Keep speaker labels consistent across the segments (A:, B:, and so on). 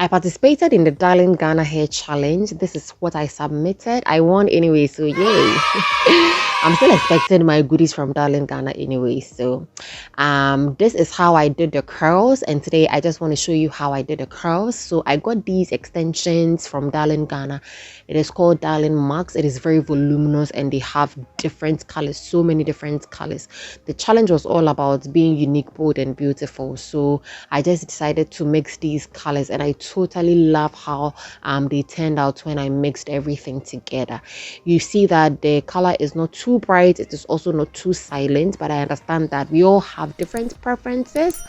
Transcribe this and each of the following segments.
A: I participated in the Darling Ghana Hair Challenge. This is what I submitted. I won anyway, so yay. I'm still expecting my goodies from Darling Ghana anyway. So this is how I did the curls, and today I just want to show you how I did the curls. So I got these extensions from Darling Ghana. It is called Darling Max. It is very voluminous and they have different colors, so many different colors. The challenge was all about being unique, bold and beautiful. So I just decided to mix these colors, and I totally love how they turned out when I mixed everything together. You see that the color is not too bright, it is also not too silent, but I understand that we all have different preferences.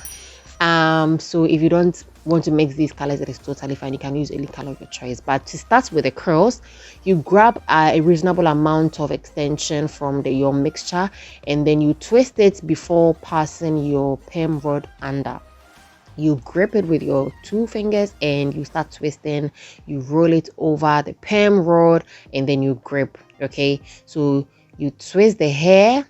A: So if you don't want to mix these colors, it is totally fine. You can use any color of your choice. But to start with the curls, you grab a reasonable amount of extension from your mixture, and then you twist it before passing your perm rod under. You grip it with your 2 fingers and you start twisting. You roll it over the perm rod and then you grip. Okay, so you twist the hair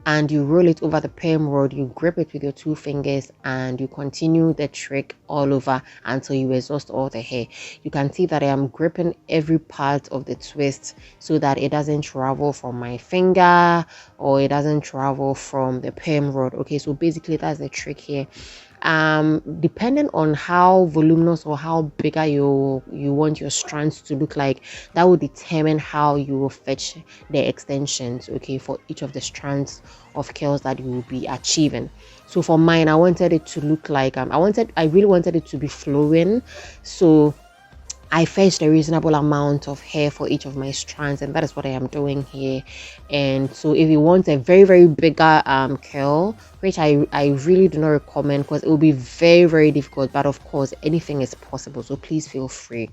A: and you roll it over the perm rod. You grip it with your 2 fingers and you continue the trick all over until you exhaust all the hair. You can see that I am gripping every part of the twist so that it doesn't travel from my finger or it doesn't travel from the perm rod. Okay, so basically that's the trick here. Depending on how voluminous or how bigger you want your strands to look like, that will determine how you will fetch the extensions, okay, for each of the strands of curls that you will be achieving. So for mine, I wanted it to look like I really wanted it to be flowing, so I fetched a reasonable amount of hair for each of my strands, and that is what I am doing here. And so if you want a very, very bigger curl, which I really do not recommend because it will be very, very difficult, but of course anything is possible, so please feel free.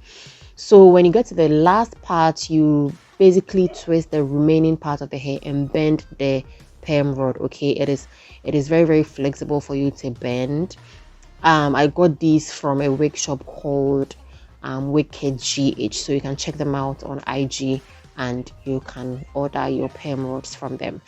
A: So when you get to the last part, you basically twist the remaining part of the hair and bend the perm rod. Okay, it is very, very flexible for you to bend. I got these from a wig shop called Wicked GH, so you can check them out on IG and you can order your perm rods from them.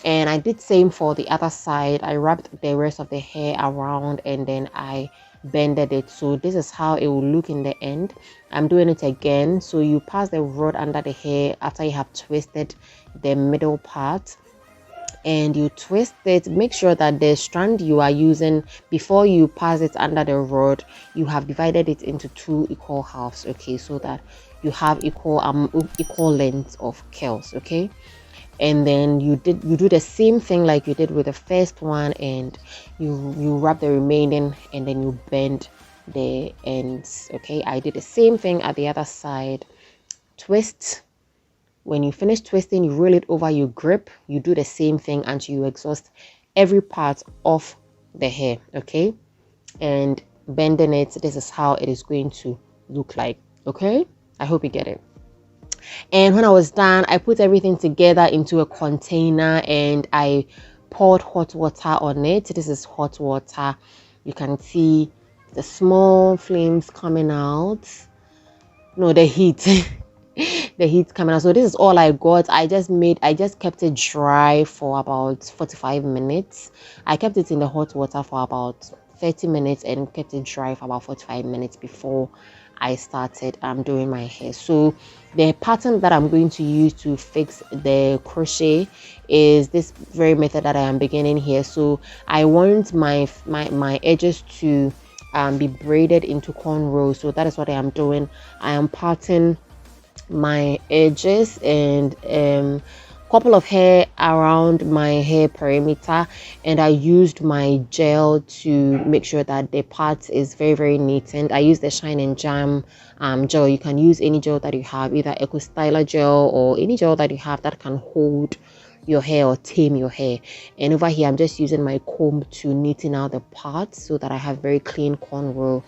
A: And I did same for the other side. I wrapped the rest of the hair around and then I bended it, so this is how it will look in the end. I'm doing it again. So you pass the rod under the hair after you have twisted the middle part and you twist it. Make sure that the strand you are using, before you pass it under the rod, you have divided it into 2 equal halves, okay, so that you have equal length of curls, okay. And then you do the same thing like you did with the first one, and you wrap the remaining and then you bend the ends, okay. I did the same thing at the other side. Twist. When you finish twisting, you roll it over, you grip, you do the same thing until you exhaust every part of the hair, okay. And bending it, this is how it is going to look like, okay. I hope you get it. And when I was done, I put everything together into a container and I poured hot water on it. This is hot water. You can see the small flames coming out. No, the heat. The heat coming out. So this is all I got. I just kept it dry for about 45 minutes. I kept it in the hot water for about 30 minutes and kept it dry for about 45 minutes before I started doing my hair. So the pattern that I'm going to use to fix the crochet is this very method that I am beginning here. So I want my edges to be braided into cornrows. So that is what I am doing. I am parting my edges and couple of hair around my hair perimeter, and I used my gel to make sure that the part is very, very neat. And I used the Shine and Jam gel. You can use any gel that you have, either Eco Styler gel or any gel that you have that can hold your hair or tame your hair. And over here I'm just using my comb to neaten out the parts so that I have very clean cornrow.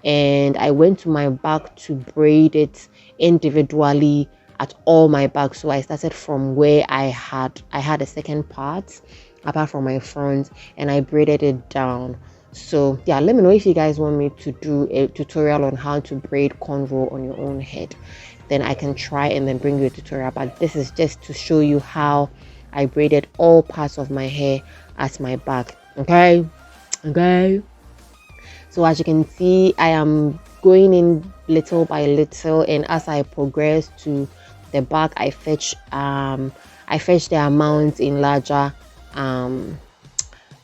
A: And I went to my back to braid it individually at all my back. So I started from where I had a second part apart from my front, and I braided it down. So yeah, let me know if you guys want me to do a tutorial on how to braid cornrow on your own head. Then I can try and then bring you a tutorial, but this is just to show you how I braided all parts of my hair at my back. Okay. So as you can see, I am going in little by little, and as I progressed to the back, I fetch the amount in larger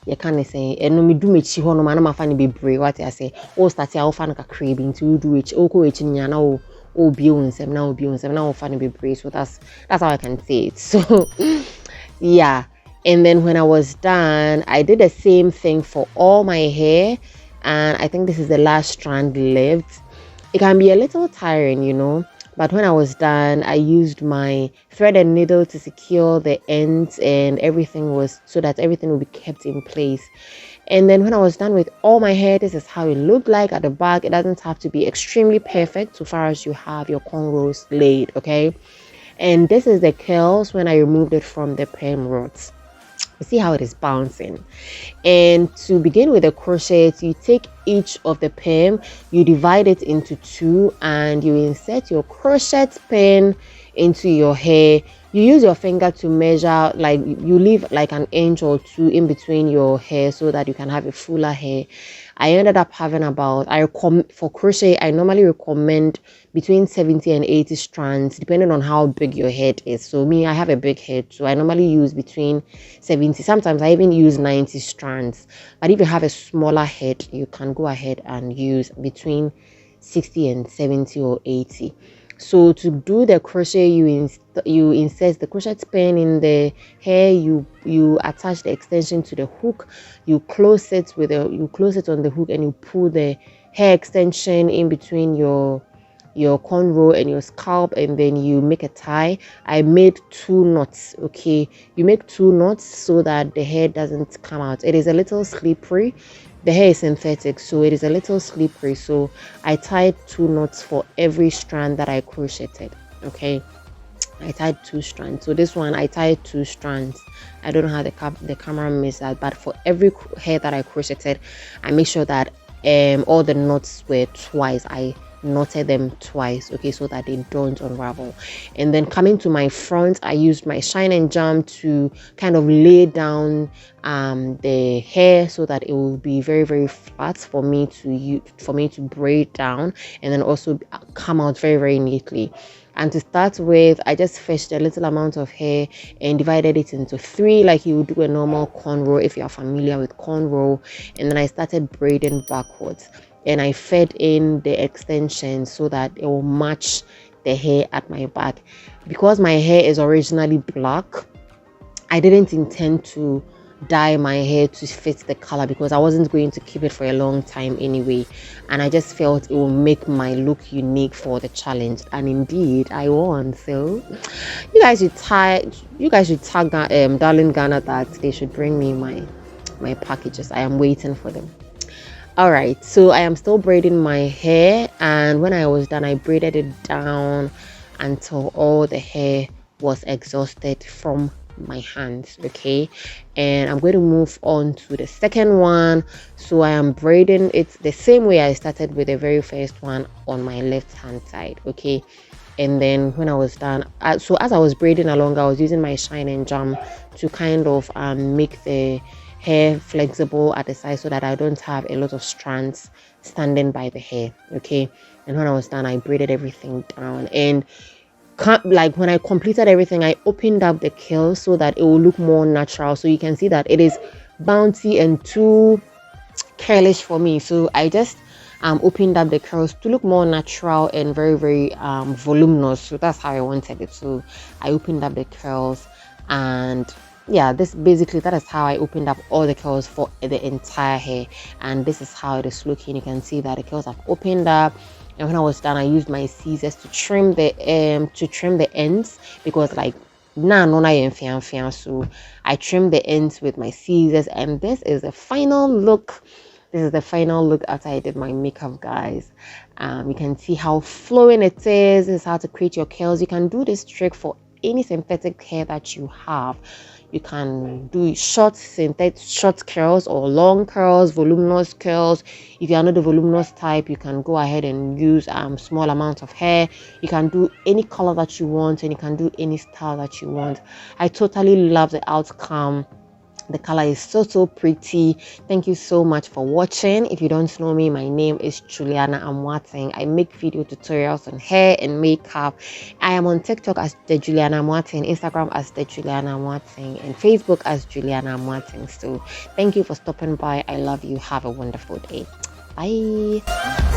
A: you can say and no me do me chi ho no ma na ma fa ne bebre what I say o start ya o fa no kakra bi nti o do echi o ko echi nya na o bi onsem na o fa ne bebre. So that's how I can say it. So yeah, and then when I was done, I did the same thing for all my hair, and I think this is the last strand left. It can be a little tiring, you know, but when I was done, I used my thread and needle to secure the ends, and everything was so that everything will be kept in place. And then when I was done with all my hair, this is how it looked like at the back. It doesn't have to be extremely perfect so far as you have your cornrows laid, okay? And this is the curls when I removed it from the perm rods. You see how it is bouncing. And to begin with the crochet, you take each of the perm, you divide it into two, and you insert your crochet pin into your hair. You use your finger to measure, like you leave like an inch or two in between your hair so that you can have a fuller hair. I ended up having for crochet, I normally recommend between 70 and 80 strands, depending on how big your head is. So me, I have a big head, so I normally use between 70, sometimes I even use 90 strands. But if you have a smaller head, you can go ahead and use between 60 and 70 or 80. So to do the crochet, you insert the crochet pin in the hair, you attach the extension to the hook, you close it on the hook, and you pull the hair extension in between your cornrow and your scalp, and then you make a tie. I made 2 knots. Okay, you make 2 knots so that the hair doesn't come out. It is a little slippery. The hair is synthetic, so it is a little slippery. So I tied 2 knots for every strand that I crocheted. Okay, I tied 2 strands. So this one I tied 2 strands. I don't know how the camera missed that, but for every hair that I crocheted, I make sure that all the knots were twice. I knotted them twice, okay, so that they don't unravel. And then coming to my front, I used my shine and jam to kind of lay down the hair so that it will be very, very flat for me to braid down, and then also come out very, very neatly. And to start with, I just fetched a little amount of hair and divided it into 3, like you would do a normal cornrow if you are familiar with cornrow. And then I started braiding backwards, and I fed in the extension so that it will match the hair at my back. Because my hair is originally black, I didn't intend to dye my hair to fit the color because I wasn't going to keep it for a long time anyway, and I just felt it will make my look unique for the challenge, and indeed I won. So you guys should tag Darling Ghana that they should bring me my packages. I am waiting for them. All right, so I am still braiding my hair, and when I was done, I braided it down until all the hair was exhausted from my hands. Okay, and I'm going to move on to the second one. So I am braiding it the same way I started with the very first one on my left hand side. Okay, and then when I was done, so as I was braiding along, I was using my shine and jam to kind of make the hair flexible at the side so that I don't have a lot of strands standing by the hair. Okay, and when I was done, I braided everything down, and like when I completed everything, I opened up the curls so that it will look more natural. So you can see that it is bouncy and too curlish for me, so I just opened up the curls to look more natural and very, very voluminous. So that's how I wanted it. So I opened up the curls, and yeah, that is how I opened up all the curls for the entire hair, and this is how it is looking. You can see that the curls have opened up. And when I was done, I used my scissors to trim the ends, because like so I trimmed the ends with my scissors, and this is the final look. This is the final look after I did my makeup, guys. You can see how flowing it is. This is how to create your curls. You can do this trick for any synthetic hair that you have. You can do short curls or long curls, voluminous curls. If you are not the voluminous type, you can go ahead and use small amounts of hair. You can do any color that you want, and you can do any style that you want. I totally love the outcome The color is so pretty. Thank you so much for watching. If you don't know me, my name is Juliana Amoateng. I make video tutorials on hair and makeup. I am on TikTok as the Juliana Amoateng, Instagram as the Juliana Amoateng, and Facebook as Juliana Amoateng. So thank you for stopping by. I love you. Have a wonderful day. Bye.